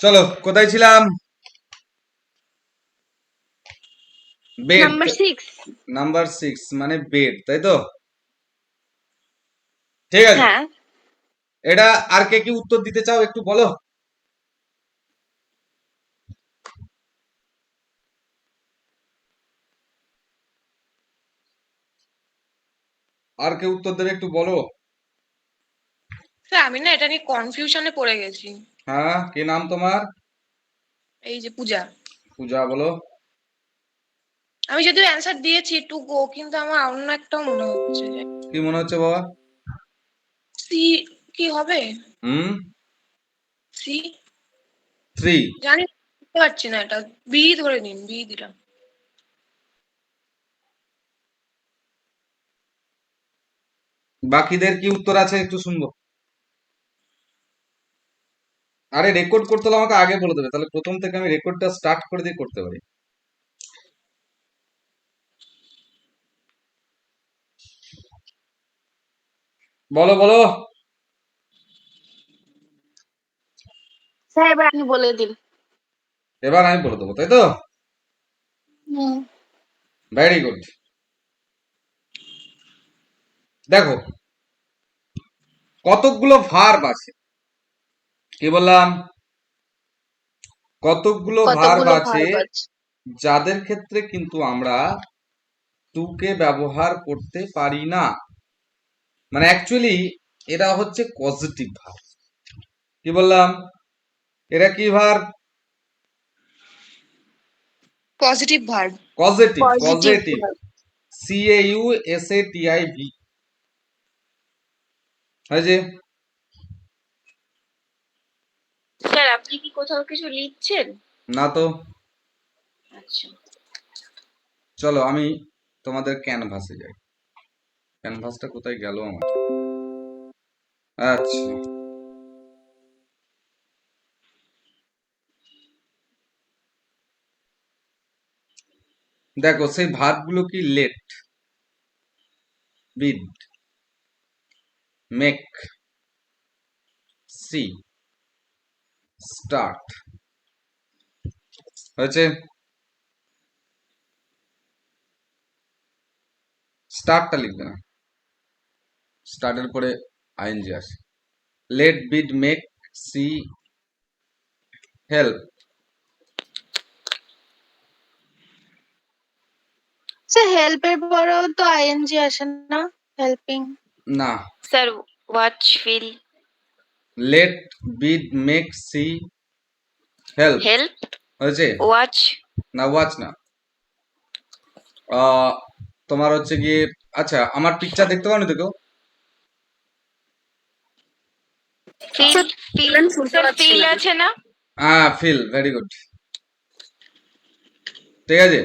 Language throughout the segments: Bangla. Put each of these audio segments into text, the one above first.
চলো, কোথায় ছিলাম? বেড। নাম্বার 6। নাম্বার 6 মানে বেড, তাই তো? ঠিক আছে। হ্যাঁ, এটা আর কে কি উত্তর দিতে চাও একটু বলো। আর কে উত্তর দেবে একটু বলো। স্যার আমি না এটা নিয়ে কনফিউশনে পড়ে গেছি। হ্যাঁ, কি নাম তোমার? এই যে পূজা, পূজা, বলো। আমি যদিও অ্যান্সার দিয়েছি টু গো, কিন্তু আমার অন্য একটাও মনে হচ্ছে যে কি মনে হচ্ছে বাবা? সি কি হবে। হুম। সি 3। জানি না, বুঝতে পারছি না, এটা বি ধরে নিন, বি দিলাম। বাকিদের কি উত্তর আছে একটু শুনবো। আরে রেকর্ড করতে হলে আমাকে আগে বলে দেবে, তাহলে প্রথম থেকে আমি রেকর্ডটা স্টার্ট করে দিয়ে করতে পারি। বলো বলো। স্যার এবার আপনি বলে দিন। এবার আমি বলে দেবো, তাই তো? হুম। Very good. দেখো, কতকগুলো ভার্ব আছে। কি বললাম? কতকগুলো ভার্ব কতগুলো আছে ভার্ব আছে? যাদের ক্ষেত্রে কিন্তু আমরা টু কে ব্যবহার করতে পারি না। মানে অ্যাকচুয়ালি এরা হচ্ছে পজিটিভ ভার্ব। কি বললাম? এরা কি verb? Positive verb. Positive, positive positive. Verb. CAUSATIV। যে স্যার আপনি কি কোথাও কিছু লিখছেন? না তো। আচ্ছা। চলো আমি তোমাদের ক্যানভাসে যাই। ক্যানভাসটা কোথায় গেল আমার? আচ্ছা, দেখো সেই ভার্বগুলো কি? লেট, বিড, মেক, সি, স্টার্ট। হয়েছে? স্টার্টটা লিখবে না, স্টার্টের পরে আইএনজি আসে। লেট, বিড, মেক, সি, হেল্প। স্যার হেল্পের পরেও তো আইএনজি আসে না? হেল্পিং। না, স্যার ওয়াচ ফিল। লেট, বিড, মেক, সি, হেল্প। হেল্প। হয়েছে? ওয়াচ। না, ওয়াচ না। তোমার হচ্ছে গিয়ে, আচ্ছা আমার পিকচার দেখতে পাওনি তো কেউ? ফিল। ফিল। স্যার ফিল আছে না? হ্যাঁ, ফিল, ভেরি গুড। ঠিক আছে।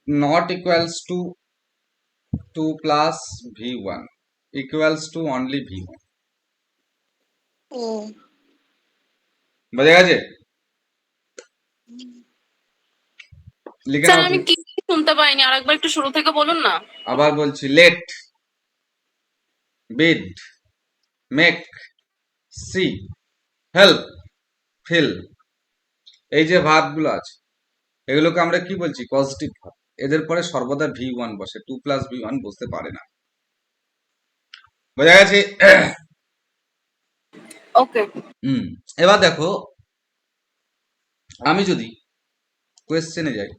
Not equals to 2 plus V1 equals to only V1। ও বোঝা গেছে? লিখে স্যার নাও আমি তুমি। কি শুনতে পাইনি, আরেকবার একটু শুরু থেকে বলুন না। আবার বলছি, লেট, বিড, মেক, সি, হেল্প, ফিল। এই যে ভার্বগুলো আছে, এগুলোকে আমরা কি বলছি? Positive verb. এদের পরে সর্বদা V1 বসে, 2 প্লাস V1 বসতে পারে না। বোঝা গেছে? ওকে। হুম। এবার দেখো, আমি যদি কোয়েশ্চেনে যাই,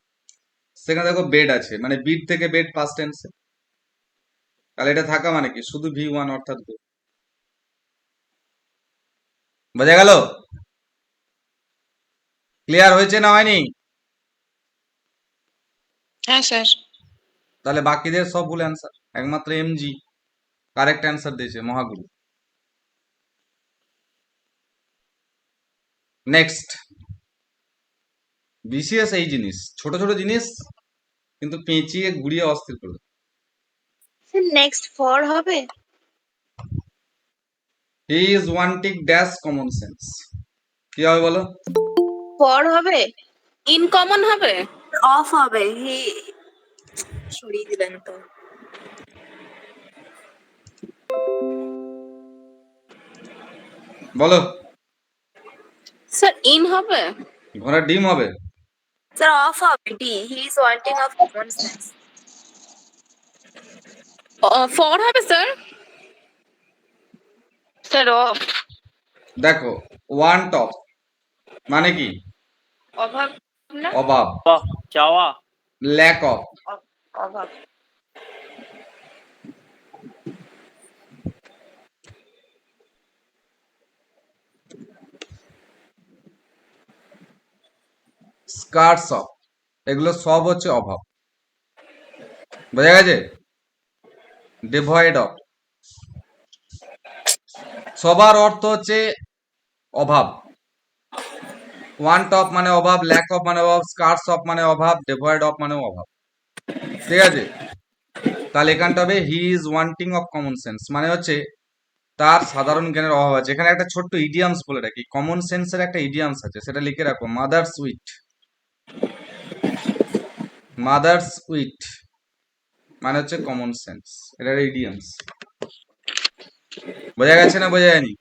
সেখানে দেখো বেড আছে, মানে বিড থেকে বেড পাস্ট টেন্সে। তাহলে এটা থাকা মানে কি? শুধু V1 অর্থাৎ go। বোঝা গেল? ক্লিয়ার হয়েছে না হয়নি? হ্যাঁ স্যার। তাহলে বাকিদের সব ভুল অ্যান্সার, একমাত্র MG কারেক্ট অ্যান্সার দিয়েছে, মহাগুরু। নেক্সট। বিসিএস এই জিনিস, ছোট ছোট জিনিস কিন্তু পেঁচিয়ে ঘুরিয়ে অস্থির করবে। স্যার নেক্সট ফর হবে? হি is wanting dash common sense. কি হবে বলো? ফর হবে? ইনকমন হবে। অফ হবে। হি সরিয়ে দিলেন তো। বলো। স্যার ইন হবে? ঘোড়ার ডিম হবে। স্যার অফ হবে D he is wanting of common sense. For হবে স্যার? Sir of. দেখো, ওয়ান্ট অফ মানে কি? অভাব না? অভাব। চাওয়া। Lack of. অভাব। স্কার্টস অফ, এগুলো সব হচ্ছে অভাব। বোঝা গেছে? ডিভয়েড অফ, সবার অর্থ হচ্ছে অভাব। ওয়ান্ট অফ মানে অভাব, ল্যাক অফ মানে অভাব, স্কার্টস অফ মানে অভাব, ডিভয়েড অফ মানে অভাব। ঠিক আছে? তাহলে এখানটা হবে হি is wanting of common sense, মানে হচ্ছে তার সাধারণ জ্ঞানের অভাব আছে। এখানে একটা ছোট্ট ইডিয়ামস বলে রাখি, কমন সেন্সের একটা ইডিয়ামস আছে, সেটা লিখে রাখো, মাদার্স উইট। মাদার্স উইট মানে হচ্ছে কমন সেন্স, এটা ইডিয়ামস। বোঝা গেছে না বোঝা যায়নি?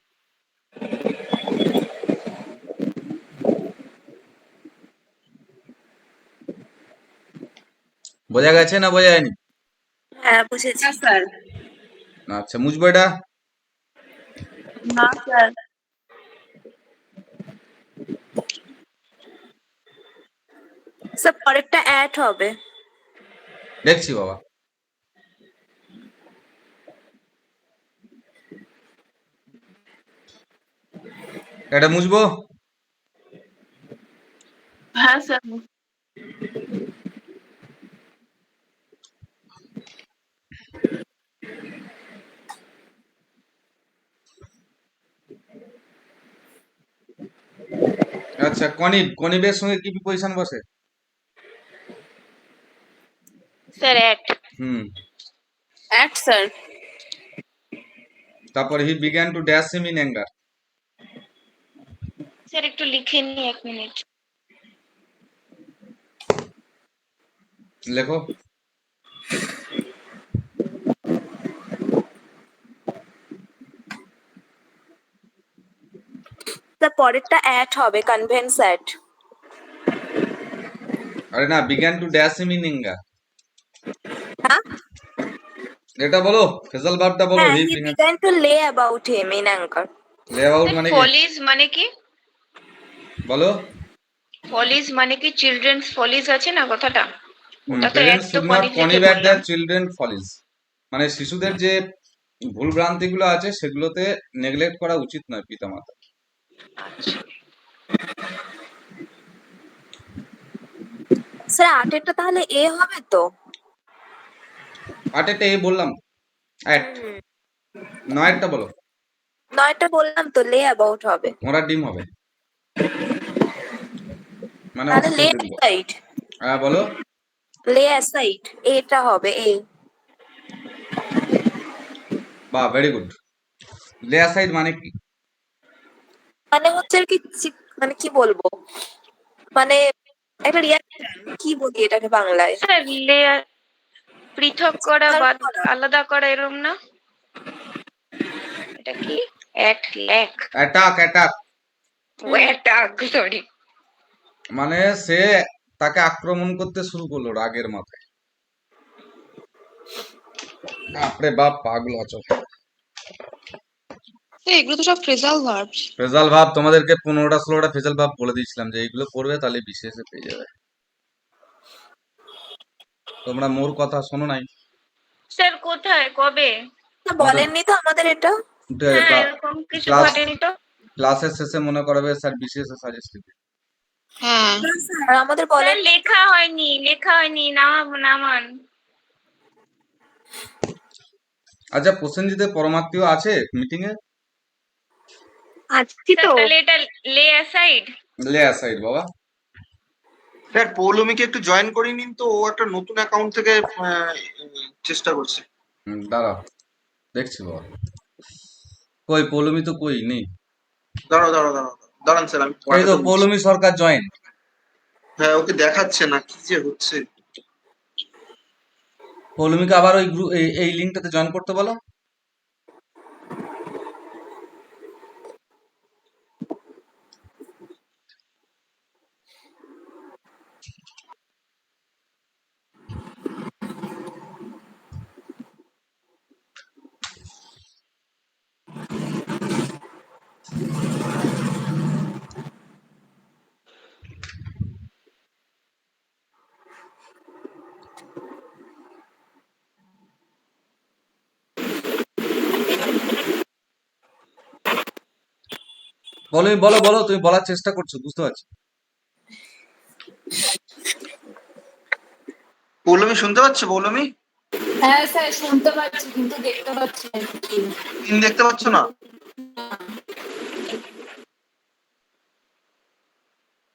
বোঝা গেছে না বোঝা যায়নি? হ্যাঁ বুঝেছি স্যার। আচ্ছা, মুছবো এটা? না স্যার। স্যার পরেরটা অ্যাট হবে। দেখছি বাবা। এটা মুছবো? হ্যাঁ স্যার। আচ্ছা, কনিব, কনিবের সঙ্গে কি প্রিপজিশন বসে? Sir at. At sir. তারপর he began to dash him in anger. Sir একটু লিখে নি 1 মিনিট। লেখো। স্যার পরেরটা অ্যাট হবে, কনভেন্স অ্যাট। আরে না, began to dash him in anger. হ্যাঁ এটা বলো, ফেজাল ভার্বটা বলো। হ্যাঁ হি হি বিগ্যান বিগান টু লে অ্যাবাউট হিম ইন অ্যাঙ্কার। লে অ্যাবাউট মানে কি? ফলিজ মানে কি? বলো। ফলিজ মানে কি? চিলড্রেন্স ফলিজ আছে না কথাটা? ওটা তো প্যারেন্টস অ্যাট তো শুড নট কনিভ লিখে কনিভ অ্যাট বললাম। দেয়ার চিলড্রেন ফলিজ, মানে শিশুদের যে ভুল ভ্রান্তিগুলো আছে সেগুলোতে নেগলেক্ট করা উচিত নয় পিতামাতা। আচ্ছা। স্যার আটেরটা তাহলে এ হবে তো? আটেরটা এই বললাম, অ্যাট। নয়েরটা বলো। নয়টা বললাম তো লে অ্যাবাউট হবে। ঘোড়ার ডিম হবে, মানে তাহলে লে অক্সিডেন্ট। অ্যাসাইড। হ্যাঁ বলো। লে অ্যাসাইড এটা হবে এ। বাহ, ভেরি গুড। লে অ্যাসাইড মানে কি? মানে হচ্ছে আর কি মানে কি বলবো, মানে একটা রিয়াকশন, কি বলি এটাকে বাংলায়? স্যার লেয়ার পৃথক করা, পৃথক বাদ করা। আলাদা করা, এরকম না? এটা কি? At lack. অ্যাটাক, অ্যাটাক ও অ্যাটাক, সরি। মানে সে তাকে আক্রমণ করতে শুরু করলো রাগের মাথায়। বাপরে বাপ, পাগল আছো। এগুলো তো সব ফ্রেজাল ভার্বস। ফেজাল ভাব তোমাদেরকে 15টা 16টা ফেজাল ভাব বলে দিয়েছিলাম যে এইগুলো পড়বে, তাহলে বিশেষে পেয়ে যাবে। তোমরা মোর কথা শোনো নাই? স্যার কোথায়, কবে? বলেননি তো আমাদের এটা। হ্যাঁ, এরকম কিছু ক্লাস ঘটেনি তো। ক্লাসের শেষে মনে করবে স্যার বিশেষে সাজেস্ট দিবে। হ্যাঁ স্যার আমাদের স্যার বলেন। লেখা হয়নি, লেখা হয়নি, নামান। আচ্ছা, প্রসেনজিতের পরমাত্মীয় আছে মিটিং এ? আজকে স্যার তো তাহলে এটা লে অ্যাসাইড। লে অ্যাসাইড বাবা। স্যার পৌলমীকে একটু জয়েন করে নিন তো, ও একটা নতুন অ্যাকাউন্ট থেকে চেষ্টা করছে। দাঁড়াও, দেখছি বাবা। কই পৌলমী তো কই নেই। দাঁড়ান স্যার, আমি এই তো পাঠাতে বলছি। পৌলমী সরকার জয়েন। হ্যাঁ, ওকে দেখাচ্ছে না, কি যে হচ্ছে। পৌলমীকে আবার ওই গ্রুপ এই লিঙ্কটাতে জয়েন করতে বলো। পৌলমি বলো বলো, তুমি বলার চেষ্টা করছো, বুঝতে পারছি। পৌলমি শুনতে পাচ্ছ? পৌলমি হ্যাঁ স্যার শুনতে পাচ্ছি কিন্তু দেখতে পাচ্ছি না কি। তিন দেখতে পাচ্ছ না?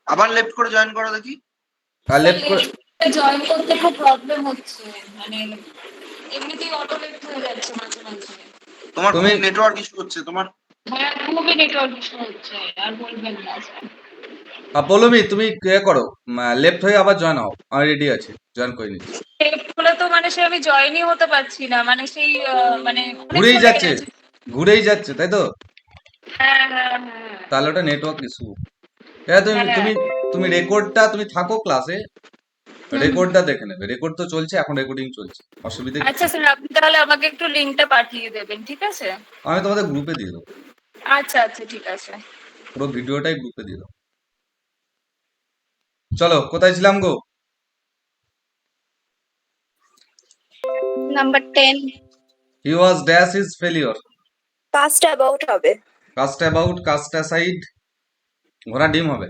আবার লেফট করে জয়েন করো দেখি। আর লেফট করে জয়েন করতে খুব প্রবলেম হচ্ছে, মানে এমনিতেই অটো লেফট হয়ে যাচ্ছে মাঝে মাঝে। তোমার খুব তুমি- নেটওয়ার্ক ইস্যু হচ্ছে তোমার। হ্যাঁ খুবই নেটওয়ার্ক ইস্যু হচ্ছে, আর বলবেন না স্যার। পৌলমি তুমি করো, লেফট হয়ে আবার জয়েন হও, আমি রেডি আছি, জয়েন করে নিচ্ছি। বলে তো মানে সে আমি জয়েনই হতে পারছি না, মানে সেই মানে অনেক ঘুরেই চলে যাচ্ছে, গেছে। ঘুরেই যাচ্ছে, তাই তো? হ্যাঁ হ্যাঁ হ্যাঁ তাহলে ওটা নেটওয়ার্ক ইস্যু। তুমি হ্যাঁ। তুমি তুমি রেকর্ডটা, তুমি থাকো ক্লাসে, রেকর্ডটা দেখে নেবে। রেকর্ড তো চলছে এখন, রেকর্ডিং চলছে, অসুবিধা কিছু আচ্ছা নেই। স্যার আপনি তাহলে আমাকে একটু লিঙ্কটা পাঠিয়ে দেবেন, ঠিক আছে? আমি তোমাদের গ্রুপে দিয়ে দেবো, আচ্ছা আচ্ছা ঠিক আছে। পুরো ভিডিওটাই গ্রুপে দিয়ে দেবো। চলো, কোথায় ছিলাম গো? Number 10। He was dash is failure. Cast about হবে। কাস্ট অ্যাবাউট, কাস্ট অ্যাসাইড, ঘোড়া ডিম হবে।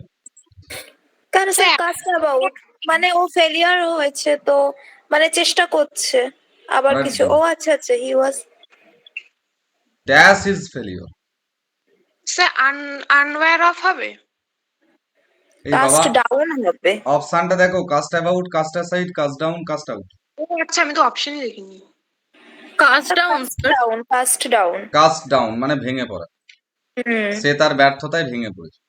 কেন স্যার কাস্ট অ্যাবাউট মানে ও ফেলিয়ার হয়েছে তো, মানে চেষ্টা করছে আবার ঘোড়া কিছু। ডিম, ও আচ্ছা আচ্ছা he was dash is failure. Sir unaware of হবে? এই বাবা, কাস্ট ডাউন হবে। অপশনটা দেখো, cast about, cast aside, cast down, cast out. ও আচ্ছা, আমি তো অপশনই দেখিনি। Cast down down cast down. Cast down মানে ভেঙে পড়া, হুম সে তার ব্যর্থতায় ভেঙে পড়েছে।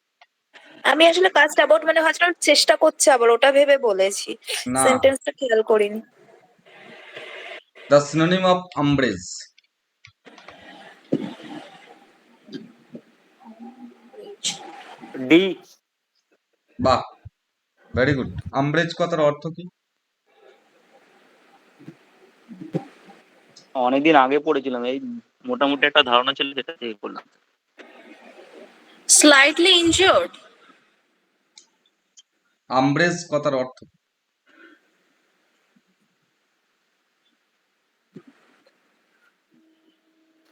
আমি আসলে কাস্ট অ্যাবাউট মানে ভাবছিলাম চেষ্টা করছে, আবার ওটা ভেবে বলেছি, না, সেন্টেন্সটা খেয়াল করিনি। The synonym of umbrage. D. বাহ, ভেরি গুড। আমব্রেজ কথার অর্থ কি? অনেকদিন আগে পড়েছিলাম, এই মোটামুটি একটা ধারণা ছিল, সেটা থেকে করলাম। Slightly injured. আমব্রেজ কথার অর্থ কি?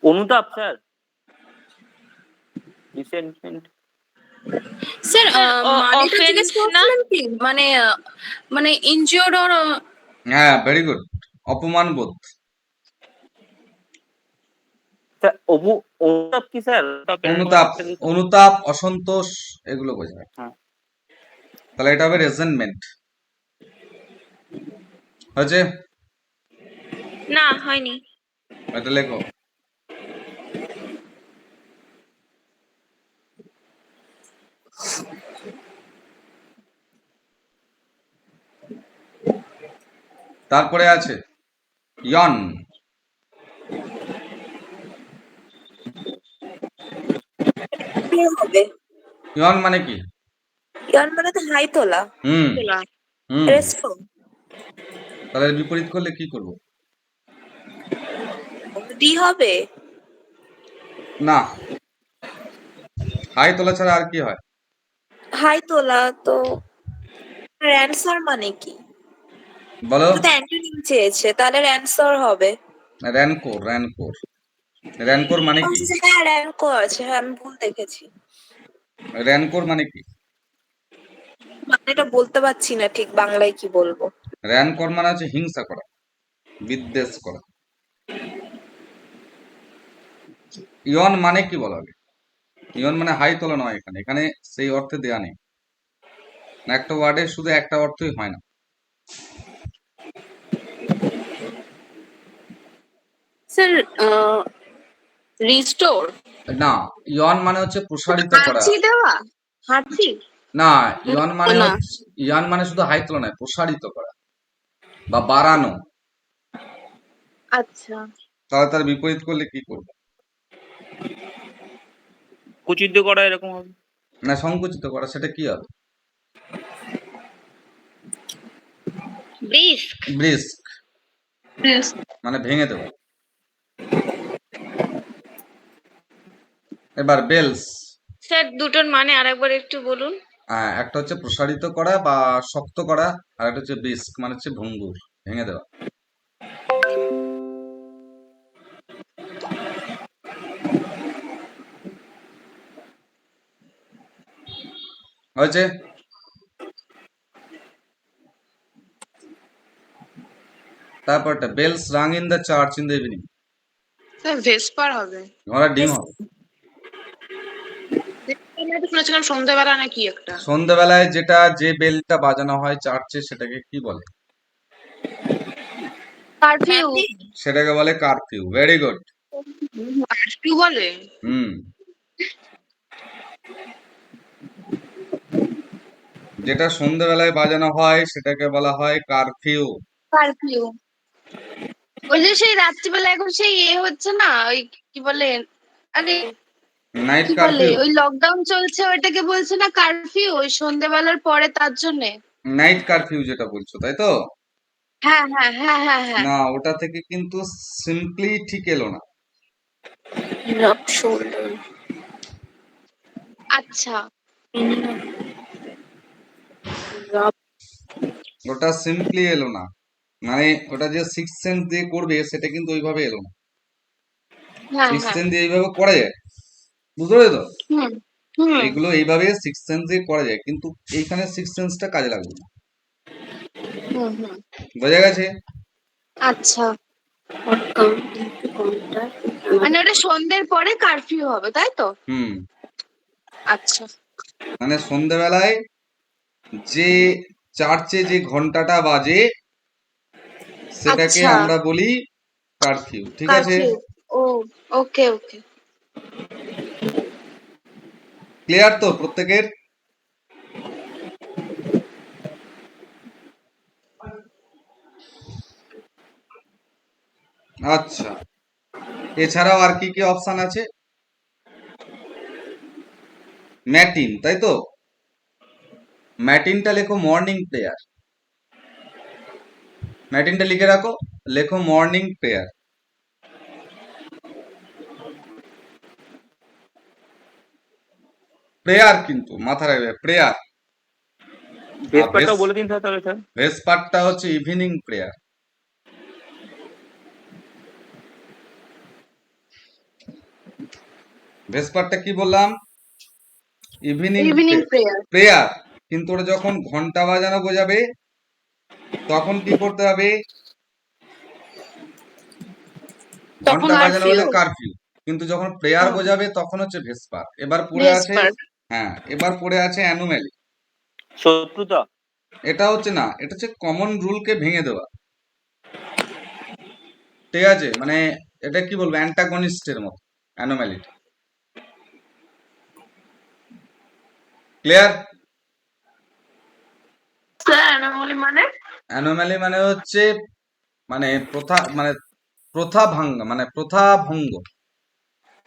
অনুতাপ স্যার, রিসেন্টমেন্ট। স্যার মানেটা offense জিজ্ঞেস করছিলেন কি, মানে মানে ইনজিওর্ড অর হ্যাঁ, ভেরি গুড, অপমান বোধ। স্যার অনুতাপ কি স্যার? অনুতাপ, অনুতাপ, অসন্তোষ, এগুলো বোঝায়। হ্যাঁ। তাহলে এটা হবে রেজেন্টমেন্ট। হয়েছে? না, হয়নি। এটা লেখো। তারপরে আছে ইয়ন। কি হবে? ইয়ন মানে কি? ইয়ার মানে তো হাই তোলা, হুম হুম। রেস্টো। তাহলে এর বিপরীত করলে কি করব? ডি হবে। না, হাই তোলা ছাড়া আর কি হয়? হাই তোলা তো অ্যানসার মানে কি? বলো। তো অ্যান্টোনিম চেয়েছে, তাহলে অ্যানসার হবে। র্যানকোর, র্যানকোর, র্যানকোর মানে কি? আচ্ছা হ্যাঁ র্যাঙ্কও আছে, হ্যাঁ আমি ভুল দেখেছি। র্যানকোর মানে কি? মানে এটা বলতে পারছি না ঠিক বাংলায় কি বলবো। র্যানকোর মানে হচ্ছে হিংসা করা, বিদ্বেষ করা। ইয়ন মানে কি বলা হবে? ইয়ন মানে হাই তোলা নয়, এখানে এখানে সেই অর্থে দেয়া নেই। একটা ওয়ার্ডের শুধু একটা অর্থই হয় না। Sir restore. না, ইয়ন মানে হচ্ছে প্রসারিত করা। হাঁচি দেওয়া, হাঁচি। না, ইয়ন মানে না। হচ্ছে, ইয়ন মানে শুধু হাই তোলা নয়, প্রসারিত করা বা বাড়ানো। আচ্ছা, তাহলে তার বিপরীত করলে কি করবে? কুচিত করা এরকম হবে। না, সংকুচিত করা, সেটা কি হবে? ব্রিস্ক। ব্রিস্ক মানে ভেঙে দেওয়া। এবার বেলস। স্যার দুটোর মানে আরেকবার একটু বলুন। একটা হচ্ছে প্রসারিত করা বা শক্ত করা, আর একটা হচ্ছে ব্রিস্ক মানে হচ্ছে ভঙ্গুর, ভেঙে দেওয়া। হয়েছে? তারপরটা bells rang in the church in the evening, sir vesper হবে। ঘোড়ার ডিম হবে। আমি তো শুনেছিলাম সন্ধ্যাবেলা নাকি একটা। সন্ধ্যাবেলায় যে বেলটা বাজানো হয় চার্চে সেটাকে কি বলে? কারফিউ। সেটাকে বলে কারফিউ। Very good. কি বলে? হুম। যেটা সন্ধ্যাবেলায় বাজানো হয় সেটাকে বলা হয় কারফিউ। কারফিউ। ওই যে সেই রাত্রিবেলা এখন সেই হচ্ছে না, ওই কি বলে, আরে নাইট কি বলে, কারফিউ। ওই লকডাউন চলছে ওইটাকে বলছে না কারফিউ, ওই সন্ধ্যেবেলার পরে তার জন্যে। নাইট কারফিউ যেটা বলছো তাই তো? হ্যাঁ হ্যাঁ হ্যাঁ হ্যাঁ হ্যাঁ। না, ওটা থেকে কিন্তু সিম্পলি ঠিক এলো না। Rub shoulder. আচ্ছা। Rub. ওটা সিম্পলি এলো না, মানে ওটা যে সিক্স সেন্স দিয়ে করবে সেটা কিন্তু ওইভাবে এলো না। হ্যাঁ সিক্স হ্যাঁ। সেন্স দিয়ে এইভাবে করা যায়, বুঝতে পেরেছো তো? হুম হুম এগুলো এইভাবে সিক্স সেন্স দিয়ে করা যায়, কিন্তু এইখানে সিক্স সেন্সটা কাজে লাগবে না। হুম হুম। বোঝা গেছে? আচ্ছা, Or come into contact with মানে ওটা সন্ধ্যের পরে কারফিউ হবে তাই তো? হুম। আচ্ছা মানে সন্ধ্যাবেলায় যে চার্চে যে ঘন্টাটা বাজে সেটাকে আচ্ছা। আমরা বলি কারফিউ। ঠিক আছে? কারফিউ। ও, ওকে ওকে। ক্লিয়ার তো প্রত্যেকের? আচ্ছা, এছাড়াও আর কি কি অপশন আছে? ম্যাটিন, তাই তো? ম্যাটিনটা লেখো মর্নিং প্রেয়ার। ম্যাটিনটা লিখে রাখো, লেখো মর্নিং প্রেয়ার। প্রেয়ার কিন্তু মাথা রাখবে, প্রেয়ার। ভেসপারটাও বলে দিন তাহলে স্যার। ভেসপারটা হচ্ছে ইভিনিং প্রেয়ার। ভেসপারটা কি বললাম? Evening evening prayer. প্রেয়ার। কিন্তু ওটা যখন ঘন্টা বাজানো বোঝাবে তখন কি করতে হবে? তখন ঘন্টা বাজানো হলে কারফিউ। কারফিউ, কিন্তু যখন প্রেয়ার বোঝাবে তখন হচ্ছে ভেসপার। এবার পড়ে আছে, ভেসপার। হ্যাঁ এবার পড়ে আছে অ্যানোম্যালি। শত্রুতা। এটা হচ্ছে না, এটা হচ্ছে কমন রুলকে ভেঙে দেওয়া। ঠিক আছে, মানে এটা কি বলবো, অ্যান্টাগনিস্টের মতো অ্যানোম্যালিটি। ক্লিয়ার? স্যার অ্যানোমালি মানে? অ্যানোম্যালি মানে হচ্ছে মানে প্রথা ভাঙ্গ, মানে প্রথা ভঙ্গ,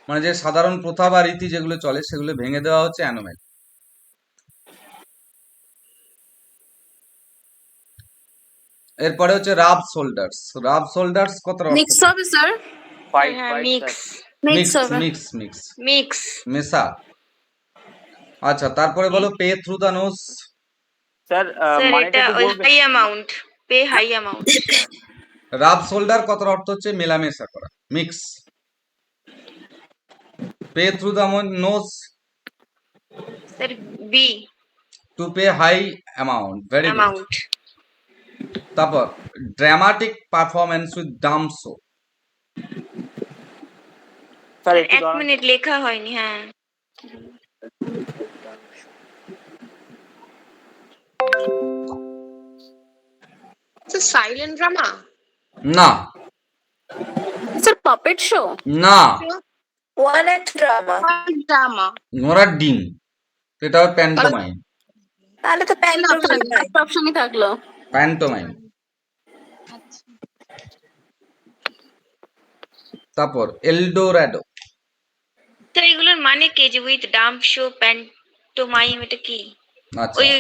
মানে যে সাধারণ প্রথা বা রীতি যেগুলো চলে সেগুলো ভেঙে দেওয়া হচ্ছে অ্যানোম্যালি। এরপরে হচ্ছে রাব শোল্ডার্স। রাব শোল্ডার্স কত অর্থ? মিক্স হবে স্যার। ফাইট হ্যাঁ ফাইট মিক্স মিক্স মিক্স হবে। Mix mix mix. মেশা। আচ্ছা, তারপরে বলো pay through the nose. Sir sir মানেটা এটা একটু ওই বলবেন? High amount, pay high amount. Rub shoulder কত অর্থ হচ্ছে মেলামেশা করা, mix. Pay through the nose, sir be to pay high amount. Very good. Amount. তারপর dramatic performance with dumb show. Sir একটু এক দাঁড়ান। মিনিট লেখা হয়নি। হ্যাঁ স্যার সাইলেন্ট ড্রামা। না স্যার পাপেট শো। না, One act drama. ড্রামা। ঘোড়ার ডিম, এটা হবে প্যান্টোমাইম। তাহলে তো প্যান্টোমাইম হয়। অপশনই থাকলো। প্যান্টোমাইম। আচ্ছা। তারপর এলডোরাডো। স্যার এগুলোর মানে কি, যে উইথ ডাম্প শো, প্যান্টোমাইম, এটা কি? আচ্ছা, ওই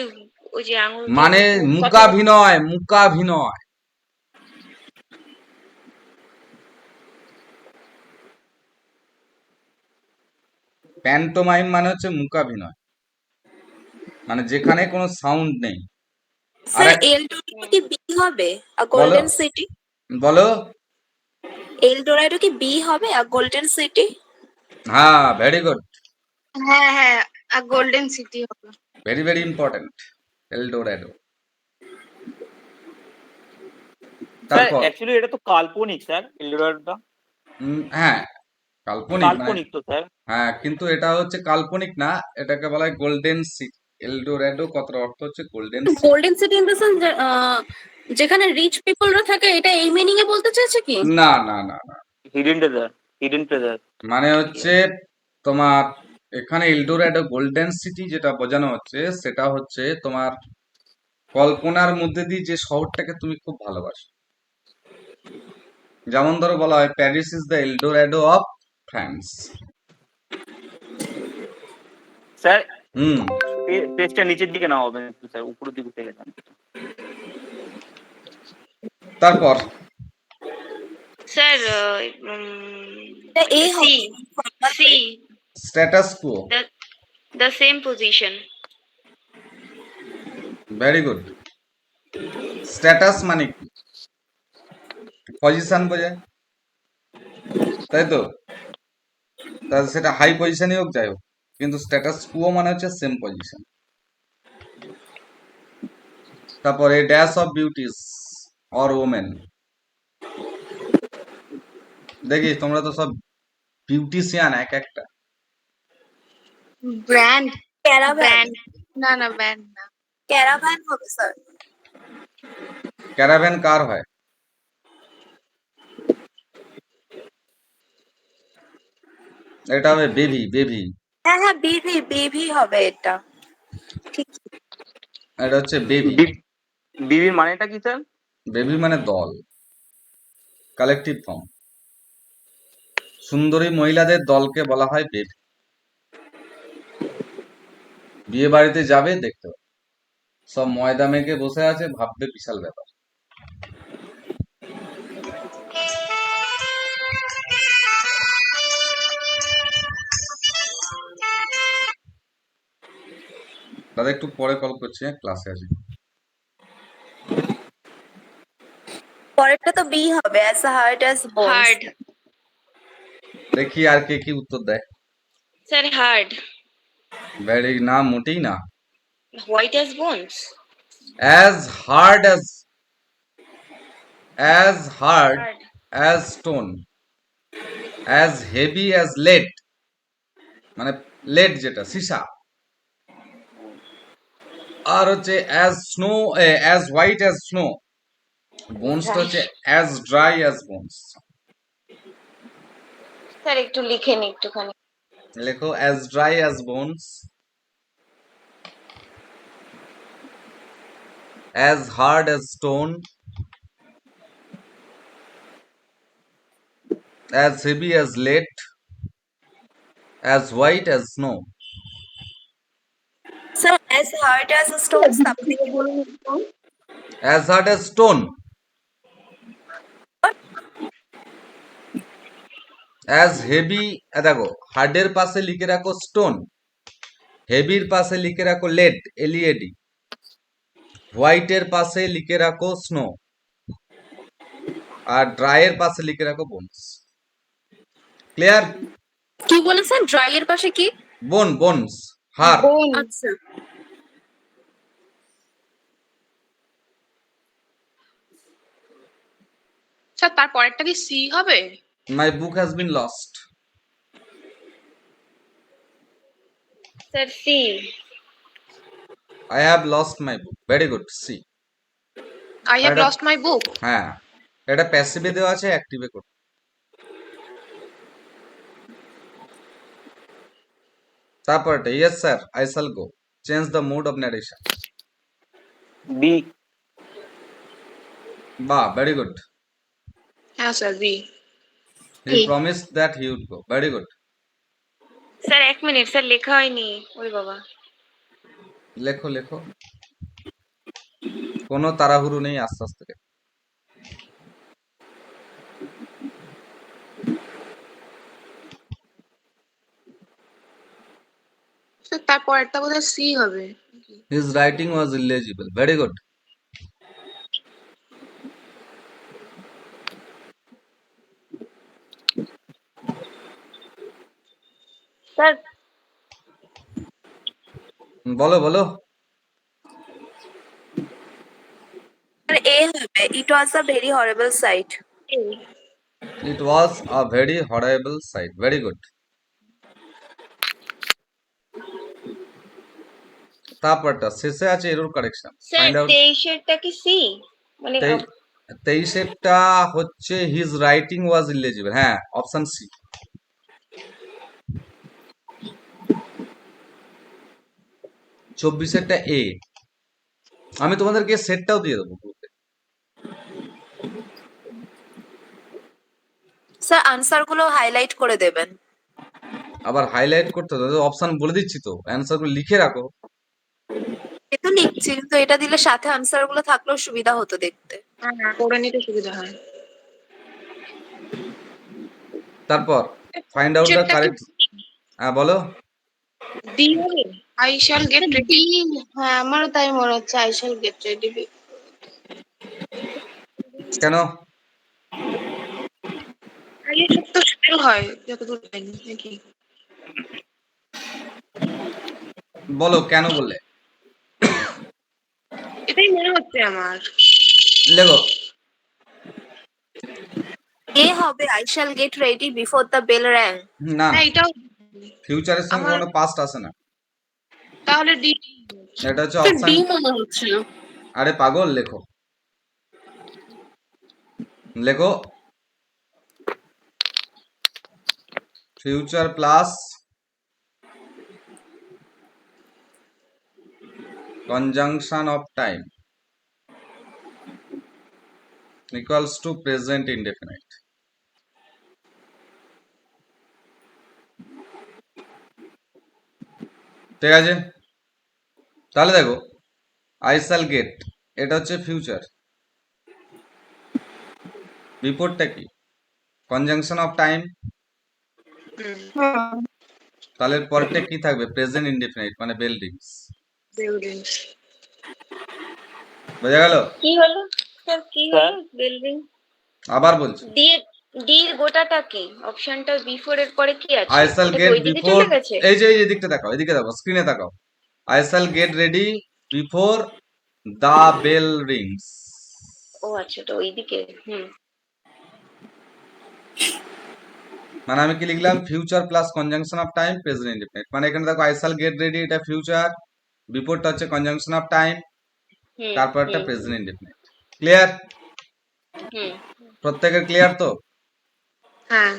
ওই যে আঙুল দিয়ে মানে কথা মুকাভিনয়, মুকাভিনয়। প্যান্টোমাইম মানে হচ্ছে মুকাভিনয়, মানে যেখানে কোনো সাউন্ড নেই। আর স্যার এলডোরাডো কি বি হবে? আর বলো গোল্ডেন সিটি? বলো। এলডোরাডো কি বি হবে? আর গোল্ডেন সিটি? হ্যাঁ, ভেরি গুড, হ্যাঁ হ্যাঁ, আর গোল্ডেন সিটি হবে। Very very important, Eldorado. Sir তারপর অ্যাকচুয়ালি এটা তো কাল্পনিক স্যার, এলডোরাডোটা হ্যাঁ কাল্পনিক মানে কাল্পনিক তো স্যার। হ্যাঁ, কিন্তু এটা হচ্ছে কাল্পনিক না, এটাকে বলা হয় গোল্ডেন সিটি। এলডোরাডো কথার অর্থ হচ্ছে golden city. Golden city in the sense যেখানে রিচ পিপলরা থাকে, এটা এই মিনিং এ বলতে চাইছে কি? না না না না, হিডেন ট্রেজার, হিডেন ট্রেজার। মানে হচ্ছে তোমার এখানে এলডোরাডো গোল্ডেন সিটি যেটা বোঝানো হচ্ছে সেটা হচ্ছে তোমার কল্পনার মধ্যে দিয়ে যে শহরটাকে তুমি খুব ভালোবাসো। যেমন ধরো বলা হয় Paris is the Eldorado of France. Sir hmm, পেজটা নিচের দিকে না হবে স্যার, উপরের দিকে থেকে যান। তারপর স্যার এটা এ সি হবে formal সি way। Status quo. the same position. Very good. Status মানে কি? পজিশন বোঝায়, তাই তো? তাহলে সেটা হাই পজিশনই হোক যাই হোক, কিন্তু স্ট্যাটাস কুও মানে হচ্ছে সেম পজিশন। তারপরে dash of beauties or women. দেখি তোমরা তো সব বিউটিশিয়ান এক একটা। Brand. ক্যারাভ্যান, না না ব্যান্ড না। ক্যারাভ্যান হবে স্যার। ক্যারাভ্যান কার হয়? এটা হবে বেবি, বেবি। হ্যাঁ হ্যাঁ, বিভি বিভি হবে এটা, ঠিক। এটা হচ্ছে বেবি। বিবির মানেটা কি স্যার? বেবি মানে দল, কালেকটিভ ফর্ম। সুন্দরী মহিলাদের দলকে বলা হয় বেবি। বিয়ে বাড়িতে যাবে দেখতে পাবে সব ময়দা মেখে বসে আছে, ভাববে বিশাল ব্যাপার। দাদা একটু পরে কল করছি, হ্যাঁ ক্লাসে আছি। পরেরটা তো বি হবে, as hard as bones. Hard দেখি আর কে কি উত্তর দেয়। স্যার হার্ড ভেরি না, মোটেই না। White as bones. As hard as hard as stone, as heavy as lead, মানে lead যেটা সীসা। আর হচ্ছে as snow, as white as snow, bones টা হচ্ছে as dry as bones। Sir একটু লিখে নি একটুখানি। লেখো as dry as bones, as hard as stone, as heavy as lead, as white as snow। Sir as hard as stone something. as hard as stone, as heavy, দেখো হার্ডের পাশে লিখে রাখো স্টোন, হেভির পাশে লিখে রাখো লেড, এলইএডি, হোয়াইটের পাশে লিখে রাখো স্নো, আর ড্রাইয়ের পাশে লিখে রাখো বোনস। ক্লিয়ার? কি বলেছেন? ড্রাই এর পাশে কি? বোনস, হাড়। বোন। আচ্ছা, স্যার তার পরেরটা কি সি হবে? My book has been lost. Sir C I have lost my book. Very good, C. I have এটা- লস্ট মাই বুক। হ্যাঁ, এটা প্যাসিভে দেওয়া আছে, অ্যাক্টিভে করো। তারপর এটা yes sir I shall go, change the mood of narration. B. বাহ, ভেরি গুড। হ্যাঁ sir B. He promised that he would go. Very good. Sir এক মিনিট স্যার লেখা হয়নি। ওই বাবা লেখো লেখো, কোনো তাড়াহুড়ো নেই, আস্তে আস্তে লেখো। স্যার তার পরেরটা বোধহয় সি হবে। His writing was illegible. Very good. Sir বলো বলো। এ হবে, it was a very horrible sight. It was a very horrible sight, very good. তারপরটা শেষে আছে error correction, sir find out. 23-এরটা কি সি? মানে 23-এরটা হচ্ছে হিজ রাইটিং ওয়াজ ইলিজিবল, হ্যাঁ অপশন সি। 24-এরটা এ। আমি তোমাদেরকে সেটটাও দিয়ে দেবো গ্রুপে। স্যার আনসার গুলো হাইলাইট করে দেবেন। আবার হাইলাইট করতে হবে, অপশন বলে দিচ্ছি তো, অ্যান্সার গুলো লিখে রাখো। এ তো লিখছি, কিন্তু এটা দিলে সাথে আনসার গুলো থাকলেও সুবিধা হতো দেখতে। হ্যাঁ, করে নিতে সুবিধা হয়। তারপর ফাইন্ড আউট দ্য সেটটা কি কারেক্ট। হ্যাঁ বলো। ডি হবে? I shall get ready. হ্যাঁ, আমারও তাই মনে হচ্ছে, আই শ্যাল গেট রেডি। কেন? আই এর সাথে তো শ্যাল হয় যতদূর জানি, নাকি? বলো কেন বললে? এটাই মনে হচ্ছে আমার। লেখো। এ হবে, I shall get ready before the bell rang. না, হ্যাঁ, এটাও ফিউচারের সঙ্গে আমার। কোনো পাস্ট আসে না। তাহলে ডি। এটা হচ্ছে স্যার অপশন। ডি মনে হচ্ছে। আরে পাগল, লেখো লেখো। Future plus conjunction of time equals to present indefinite. ঠিক আছে, তাহলে দেখো আই শ্যাল গেট, এটা হচ্ছে ফিউচার, বিপরীতটা কি? Conjunction of time. তাহলে পরেরটা কি থাকবে? প্রেজেন্ট ইনডেফিনিট, মানে বেল রিংস। বোঝা গেল? কি হলো স্যার, কি স্যার? হলো বিল্ডিং? আবার বলছি, ডি এর গোটাটা কি? অপশনটা বিফোর এর পরে কি আছে? আই শ্যাল এটা কি গেট ওই দিকে বিফোর, চলে গেছে? এই যে এই দিকটা দেখাও, এদিকে দেখো, স্ক্রিনে দেখাও। I shall get ready before the bell rings. ও আচ্ছা, তো ওই দিকে। মানে আমি কি লিখলাম? Future plus conjunction of time present indefinite. মানে এখানে দেখো আই শ্যাল গেট রেডি, এটা ফিউচার, বিফোরটা হচ্ছে কনজাংশন অফ টাইম, হুম তারপর একটা hmm present indefinite. Clear? Hmm. প্রত্যেকের ক্লিয়ার তো? হ্যাঁ।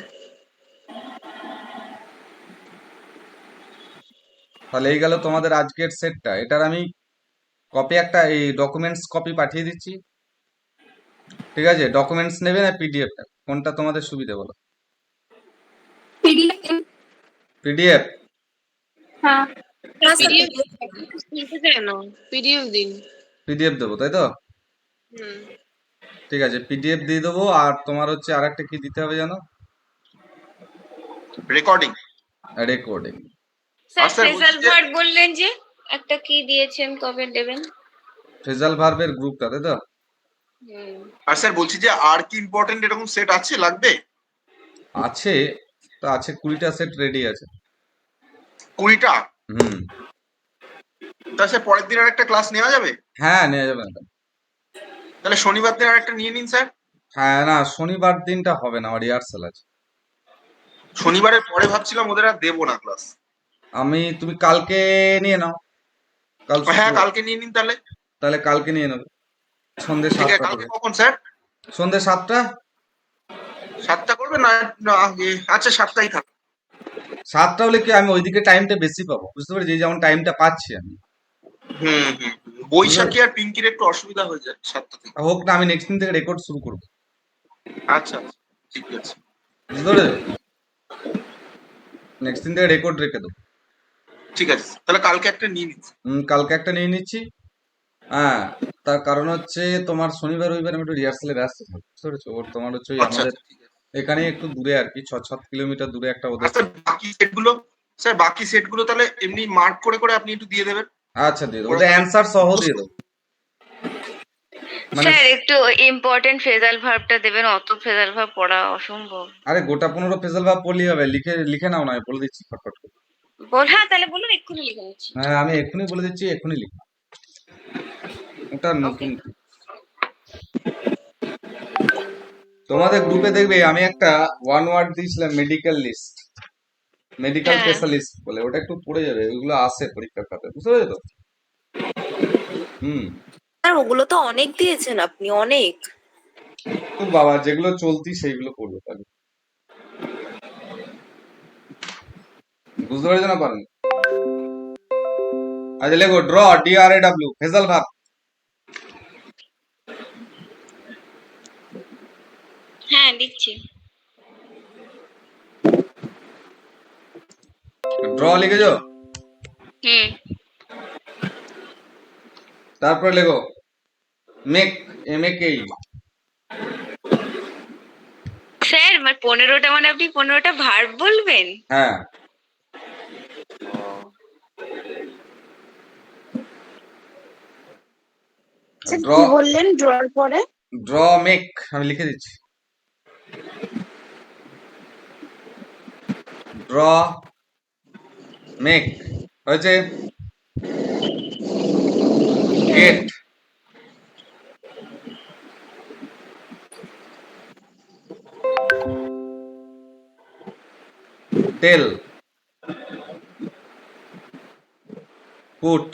তাহলে এই গেল তোমাদের আজকের সেটটা। এটার আমি কপি, একটা এই ডকুমেন্টস কপি পাঠিয়ে দিচ্ছি, ঠিক আছে? ডকুমেন্টস নেবে না পিডিএফটা, কোনটা তোমাদের সুবিধা বলো? পিডিএফ। হ্যাঁ পিডিএফ নিতে চাই না, পিডিএফ দিন। পিডিএফ দেবো তাই তো? হুম। ঠিক আছে, পিডিএফ দিয়ে দেবো। আর তোমার হচ্ছে আর একটা কি দিতে হবে জানো? রেকর্ডিং। রেকর্ডিং। স্যার আচ্ছা, বলছি ফ্রেজাল যে- ভার্ব বললেন যে একটা কি দিয়েছেন, কবে দেবেন? ফ্রেজাল ভার্বের গ্রুপটা তাই তো? আর স্যার বলছি যে আর কি ইম্পর্টেন্ট এরকম সেট আছে, লাগবে? আছে তো, আছে 20টা সেট রেডি আছে। 20টা? হুম, তা স্যার পরের দিন আর একটা ক্লাস নেওয়া যাবে? হ্যাঁ নিয়ে যাবেন তো। তাহলে শনিবার দিন আর একটা নিয়ে নিন স্যার। হ্যাঁ না, শনিবার দিনটা হবে না, আমার রিহার্সাল আছে। শনিবারের পরে ভাবছিলাম ওদের আর দেবো না ক্লাস। তুমি কালকে নিয়ে নাও। কাল হ্যাঁ, শুক্রবার। কালকে নিয়ে নিন তাহলে। তাহলে কালকে নিয়ে নেবে, সন্ধ্যে ঠিক আছে, 7টা কালকে থেকে। কখন স্যার? সন্ধ্যে 7টা। 7টা করবে না? না, আচ্ছা 7টাই থাক। 7টা হলে কি আমি ওইদিকে টাইমটা বেশি পাবো, বুঝতে পারছি, যেমন টাইমটা পাচ্ছি আমি। হুম। বৈশাখী আর পিঙ্কির একটু অসুবিধা হয়ে যায় 7টা থেকে। হোক না, আমি নেক্সট দিন থেকে রেকর্ড শুরু করবো। আচ্ছা, ঠিক আছে। বুঝতে পেরেছো? নেক্সট দিন থেকে রেকর্ড রেখে দেবো। ঠিক আছে, তাহলে কালকে একটা নিয়ে নিচ্ছি। কালকে একটা নিয়ে নিচ্ছি। হ্যাঁ, তার কারণ হচ্ছে তোমার শনিবার রবিবার আমি একটু রিহার্সালে ব্যস্ত থাকবো, বুঝতে পেরেছো? ওর তোমার হচ্ছে ওই আচ্ছা, আমাদের ঠিক আছে। এখানে একটু দূরে আর কি, 6 কিলোমিটার দূরে একটা ওদের। আচ্ছা, বাকি সেটগুলো তাহলে এমনি মার্ক করে করে আপনি একটু দিয়ে দেবেন। আচ্ছা দিয়ে দেবো, ওটা অ্যান্সার সহ দিয়ে দেবো। মানে স্যার একটু ইম্পর্টেন্ট ফ্রেজাল ভার্বটা দেবেন, অত ফ্রেজাল ভার্ব পড়া অসম্ভব। আরে গোটা 15 ফেজাল ভাব পড়লেই হবে, লিখে লিখে নাও না, আমি বলে দিচ্ছি ফটফট করে। হ্যাঁ তাহলে বলুন, এক্ষুনি লিখে নিচ্ছি। হ্যাঁ আমি এক্ষুনি বলে দিচ্ছি, এক্ষুনি লিখো। ওটা নতুন কি? তোমাদের গ্রুপে দেখবে আমি একটা ওয়ান ওয়ার্ড দিয়েছিলাম, মেডিকেল লিস্ট, মেডিকেল হ্যাঁ। স্পেশালিস্ট বলে, ওটা একটু পড়ে যাবে, ওইগুলো আসে পরীক্ষার খাতায়, বুঝতে পেরেছো তো? হুম। আর ওগুলো তো অনেক দিয়েছেন আপনি, অনেক। তো বাবা যেগুলো চলতি সেইগুলো করবে তাহলে, বুঝতে পেরেছো না? পারেন? আচ্ছা লেখো ড্র, DRAW, ফেজাল ভাব। হ্যাঁ লিখছি। ড্র লিখেছো? হুম। তারপরে লেখো মেক, MAKE। স্যার 15টা মানে আপনি 15টা ভার্ব বলবেন? হ্যাঁ। আচ্ছা, ড্র, কি বললেন ড্রর পরে? ড্র মেক আমি লিখে দিচ্ছি। ড্র মেক হয়েছে। গেট, টেল, পুট,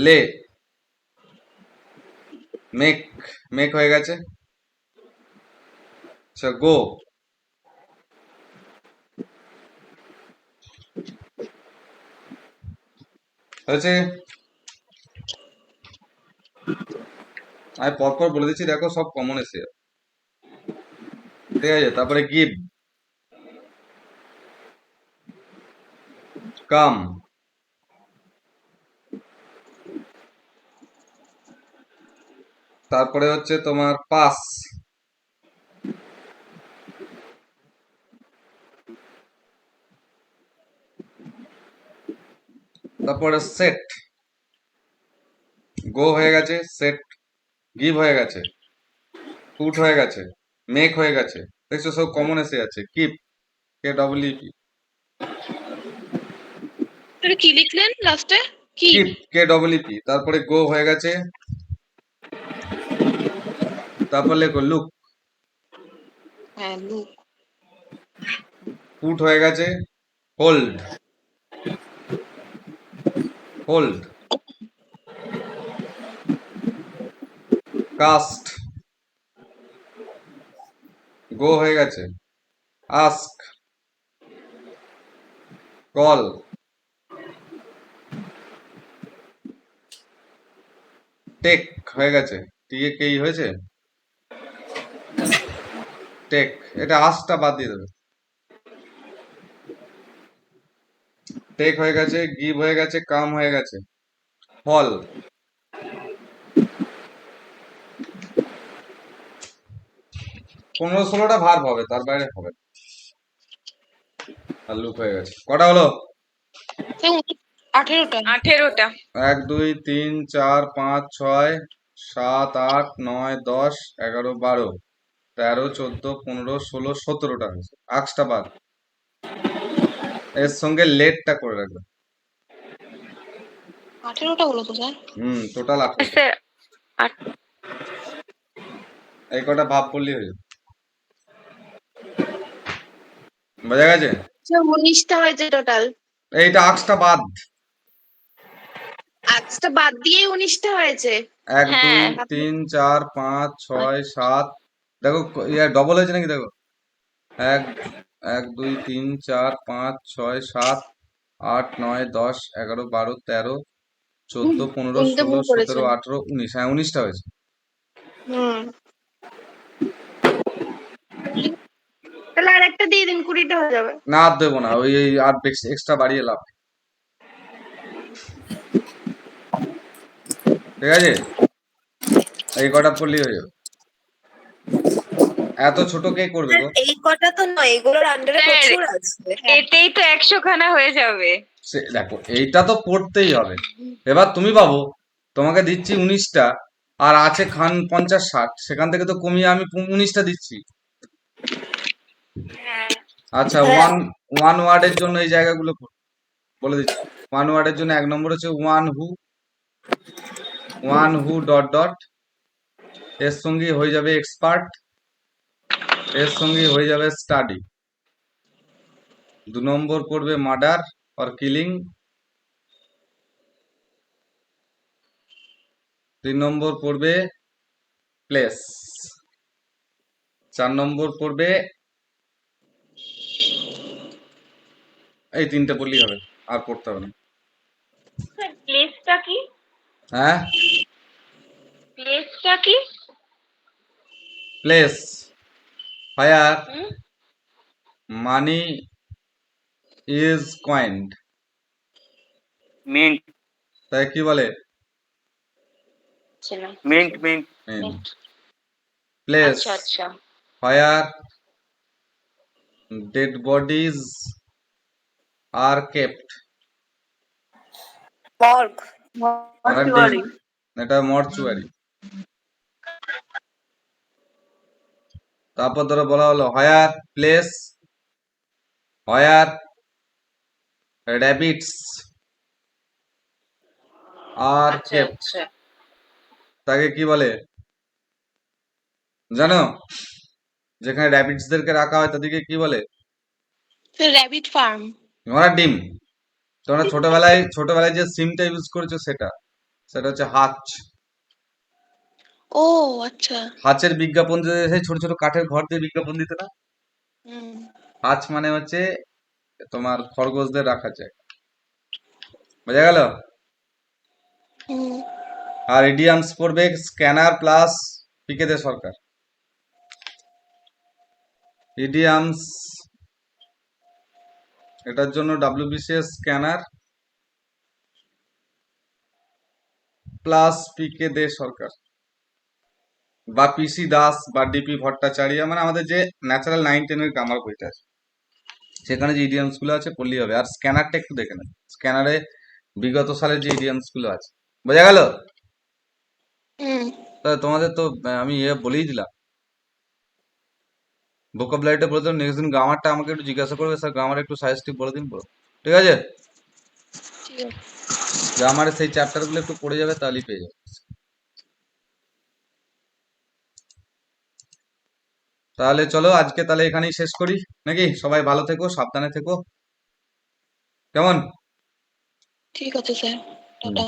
লে, মেক, মেক হয়ে গেছে। আচ্ছা গো, হয়েছে। আমি পরপর বলে দিচ্ছি, দেখো সব কমন এসে যাবে। ঠিক আছে, তারপরে গিভ, কাম, তারপরে হচ্ছে তোমার পাস, তারপরে সেট, গো হয়ে গেছে, সেট, গিভ হয়ে গেছে, পুট হয়ে গেছে, মেক হয়ে গেছে, দেখছো সব কমন এসে যাচ্ছে। কিপ, KEEP, তাহলে কি লিখলেন লাস্টে? কি? কিপ, KEEP, তারপরে গো হয়ে গেছে, তারপর লেখো লুক, হ্যাঁ লুক। পুট হয়ে গেছে, হোল্ড, হোল্ড, কাস্ট, গো হয়ে গেছে, আস্ক, কল, টেক হয়ে গেছে, TAKE হয়েছে, টেক, এটা আস্কটা বাদ দিয়ে দেবে। টেক হয়ে গেছে, গিভ হয়ে গেছে, কাম হয়ে গেছে, ফল, 15-16টা ভার্ব হবে, তার বাইরে হবে না। আর লুক হয়ে গেছে। কটা হলো? 18টা। 18টা। 1 2 3 4 5 6 7 8 9 10 11 12 13 14 15 16 17টা হয়েছে। 8টা বাদ, এর সঙ্গে লেটটা করে রাখবে। 18টা হলো তো স্যার। টোটাল 18টা। স্যার এই কটা ভাব পড়লেই হয়ে যাবে। বোঝা গেছে? 19টা হয়েছে টোটাল। এইটা 8টা বাদ, 8টা বাদ দিয়ে 19টা হয়েছে। 1 2 হ্যাঁ। 3 4 5 6 7, দেখো ইয়া ডবল হয়েছে নাকি দেখো। 1 1 2 3 4 5 6 7 8 9 10 11 12 13 14 15 উনি তো ভুল 16 17 করেছেন। 18 19, হ্যাঁ 19টা হয়েছে। হুম, তাহলে আর একটা দিয়ে দিন, 20টা হয়ে যাবে। না আর দেবো না, ওই আর এক্সট্রা বাড়িয়ে লাভ নেই। ঠিক আছে, এই কটা পড়লেই হয়ে যাবে। এত ছোট কে করবে গো? এই কটা তো নয়, এগুলোর আন্ডারে স্যার, প্রচুর আছে। এতেই তো 100 খানা হয়ে যাবে। দেখো এইটা তো পড়তেই হবে। এবার তুমি পাবো, তোমাকে দিচ্ছি 19টা, আর আছে খান 50-60, সেখান থেকে তো কমিয়ে আমি 19টা দিচ্ছি। হ্যাঁ। আচ্ছা হ্যাঁ। ওয়ান ওয়ার্ডের জন্য এই জায়গাগুলো বলে দিচ্ছি। ওয়ান ওয়ার্ডের জন্য 1 নম্বর হচ্ছে ওয়ান হু ডট ডট, এর সঙ্গে হয়ে যাবে এক্সপার্ট, এর সঙ্গে হয়ে যাবে স্টাডি। 2 নম্বর পড়বে মার্ডার অর কিলিং। 3 নম্বর পড়বে প্লেস। 4 নম্বর পড়বে, এই 3টে পড়লেই হবে, আর পড়তে হবে না। প্লেসটা কি? হ্যাঁ, প্লেসটা কি? Place fire hmm? Money is কয়েন্ড, mint তাই কি বলে? আচ্ছা না। মিন্ট প্লেস আচ্ছা আচ্ছা। Fire dead bodies are kept. Morgue, mortuary, এটা মর্চুয়ারি। তারপর ধরো বলা হলো হায়ার প্লেস, হায়ার র্যাবিটস আর আচ্ছা কেপ্ট, আচ্ছা। তাকে কি বলে জানো? যেখানে র্যাবিটসদেরকে রাখা হয় তাদেরকে কি বলে? Rabbit farm. ঘোড়ার ডিম। তোমরা ছোটবেলায় যে সিমটা ইউজ করেছো সেটা হচ্ছে হাচ। ও আচ্ছা। হাচের বিজ্ঞাপন যে সেই ছোট ছোট কাঠের ঘর দিয়ে বিজ্ঞাপন দিত না? হুম। হাচ মানে হচ্ছে তোমার খরগোশদের রাখার জায়গা। বোঝা গেল? হুম। আর ইডিয়ামস পড়বে স্ক্যানার প্লাস পিকে দে সরকার। ইডিয়ামস এটার জন্য WBCS স্ক্যানার প্লাস পিকে দে সরকার বা পিসি দাস বা ডিপি ভট্টাচার্য, মানে আমাদের যে ন্যাচারাল 9-10 গ্রামার বইটা আছে সেখানে যে ইডিয়ামস গুলো আছে পড়লেই হবে। আর স্ক্যানারটা একটু দেখে নেন, স্ক্যানারে বিগত সালের যে ইডিয়ামস গুলো আছে। বোঝা গেল? হুম। তোমাদের তো আমি বলেই দিলাম, ভোকাবুলারিটা বলে দিলাম। নেক্সট দিন গ্রামারটা আমাকে একটু জিজ্ঞাসা করবে, স্যার গ্রামার একটু সাজেস্টিভ বলে দিন, বলো। ঠিক আছে? ঠিক আছে। গ্রামারের সেই চ্যাপ্টার গুলো একটু পড়ে যাবে, তাহলেই পেয়ে যাবে। তাহলে চলো আজকে তাহলে এখানেই শেষ করি নাকি? সবাই ভালো থেকো, সাবধানে থেকো, কেমন? ঠিক আছে স্যার। টাটা।